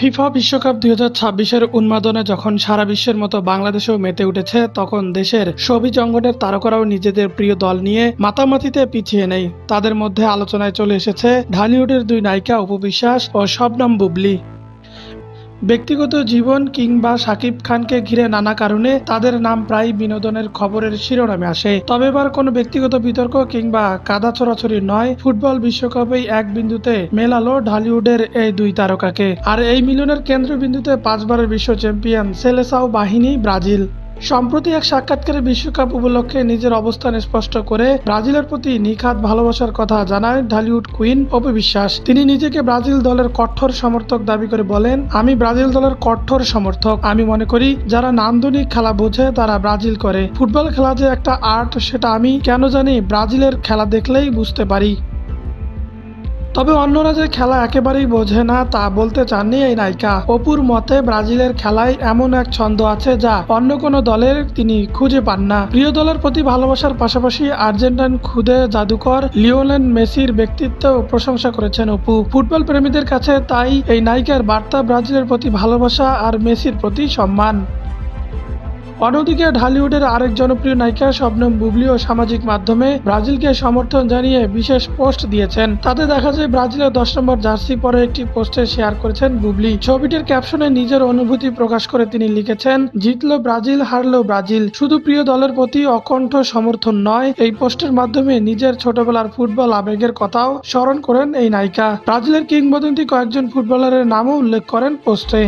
FIFA বিশ্বকাপ ২০২৬-এর উন্মাদনে যখন সারা বিশ্বের মতো বাংলাদেশেও মেতে উঠেছে, তখন দেশের সবুজ অঙ্গনের তারকারাও নিজেদের প্রিয় দল নিয়ে মাতামাতিতে পিছিয়ে নেই। তাদের মধ্যে আলোচনায় চলে এসেছে ঢালিউডের দুই নায়িকা অপু বিশ্বাস ও শবনম বুবলী। ব্যক্তিগত জীবন কিংবা শাকিব খানকে ঘিরে নানা কারণে তাদের নাম প্রায় বিনোদনের খবরের শিরোনামে আসে। তবে এবার কোনো ব্যক্তিগত বিতর্ক কিংবা কাদা ছোড়াছড়ি নয়, ফুটবল বিশ্বকাপেই এক বিন্দুতে মেলালো ঢালিউডের এই দুই তারকাকে। আর এই মিলনের কেন্দ্রবিন্দুতে 5 বারের বিশ্ব চ্যাম্পিয়ন সেলেসাও বাহিনী ব্রাজিল। সম্প্রতি এক সাক্ষাৎকারে বিশ্বকাপ উপলক্ষে নিজের অবস্থান স্পষ্ট করে ব্রাজিলের প্রতি নিখাদ ভালোবাসার কথা জানায় ঢালিউড কুইন অপু বিশ্বাস। তিনি নিজেকে ব্রাজিল দলের কঠোর সমর্থক দাবি করে বলেন, আমি ব্রাজিল দলের কঠোর সমর্থক। আমি মনে করি যারা নান্দনিক খেলা বোঝে তারা ব্রাজিল করে। ফুটবল খেলা যে একটা আর্ট, সেটা আমি কেন জানি ব্রাজিলের খেলা দেখলেই বুঝতে পারি। তবে অন্যরা যে খেলা একেবারেই বোঝে না তা বলতে চাননি এই নায়িকা। অপুর মতে ব্রাজিলের খেলায় এমন এক ছন্দ আছে যা অন্য কোনো দলের তিনি খুঁজে পান না। প্রিয় দলের প্রতি ভালোবাসার পাশাপাশি আর্জেন্টাইন খুদে জাদুকর লিওনেল মেসির ব্যক্তিত্বেও প্রশংসা করেছেন অপু। ফুটবল প্রেমীদের কাছে তাই এই নায়িকার বার্তা ব্রাজিলের প্রতি ভালোবাসা আর মেসির প্রতি সম্মান। অন্যদিকে ঢালিউডের আরেক জনপ্রিয় নায়িকা শবনম বুবলীও সামাজিক মাধ্যমে ব্রাজিলকে সমর্থন জানিয়ে বিশেষ পোস্ট দিয়েছেন। তাতে দেখা যায় ব্রাজিলের 10 নম্বর জার্সি পরে একটি পোস্টে শেয়ার করেছেন বুবলী। ছবিটির ক্যাপশনে নিজের অনুভূতি প্রকাশ করে তিনি লিখেছেন, জিতলো ব্রাজিল, হারলো ব্রাজিল, শুধু প্রিয় দলের প্রতি অকণ্ঠ সমর্থন নয়। এই পোস্টের মাধ্যমে নিজের ছোটবেলার ফুটবল আবেগের কথাও স্মরণ করেন এই নায়িকা। ব্রাজিলের কিংবদন্তি কয়েকজন ফুটবলারের নামও উল্লেখ করেন পোস্টে।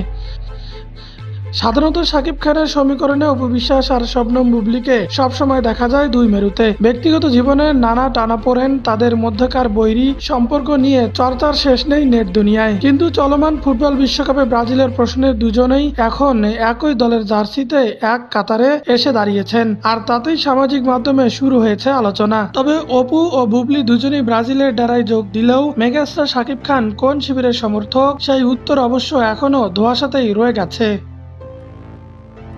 সাধারণত শাকিব খানের সমীকরণে অপু বিশ্বাস আর শবনম বুবলীকে সবসময় দেখা যায় দুই মেরুতে। ব্যক্তিগত জীবনে নানা টানাপোড়েন, তাদের মধ্যকার বৈরী সম্পর্ক নিয়ে চর্চার শেষ নেই নেট দুনিয়ায়। কিন্তু চলমান ফুটবল বিশ্বকাপে ব্রাজিলের প্রশ্নে দুজনেই এখন একই দলের জার্সিতে এক কাতারে এসে দাঁড়িয়েছেন, আর তাতেই সামাজিক মাধ্যমে শুরু হয়েছে আলোচনা। তবে অপু ও বুবলী দুজনেই ব্রাজিলের ডেরায় যোগ দিলেও মেগাস্টার শাকিব খান কোন শিবিরের সমর্থক, সেই উত্তর অবশ্য এখনো ধোঁয়াশাতেই রয়ে গেছে।